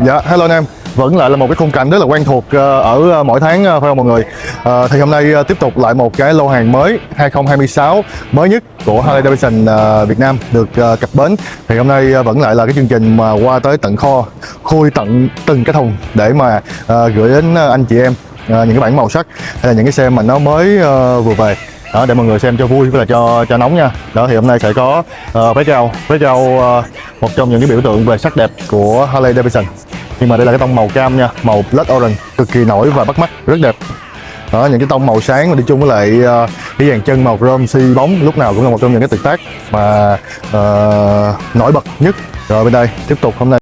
Dạ, hello anh em. Vẫn lại là một cái khung cảnh rất là quen thuộc ở mỗi tháng phải không mọi người? Thì hôm nay tiếp tục lại một cái lô hàng mới 2026 mới nhất của Harley Davidson Việt Nam được cập bến. Thì hôm nay vẫn lại là cái chương trình mà qua tới tận kho, khui tận từng cái thùng để mà gửi đến anh chị em những cái bản màu sắc hay là những cái xe mà nó mới vừa về. Đó, để mọi người xem cho vui với là cho nóng nha. Đó thì hôm nay sẽ có vé trao một trong những cái biểu tượng về sắc đẹp của Harley Davidson. Nhưng mà đây là cái tông màu cam nha, màu blood orange, cực kỳ nổi và bắt mắt, rất đẹp. Đó, những cái tông màu sáng mà đi chung với lại cái dàn chân màu chrome xi bóng lúc nào cũng là một trong những cái tuyệt tác mà nổi bật nhất. Rồi bên đây tiếp tục hôm nay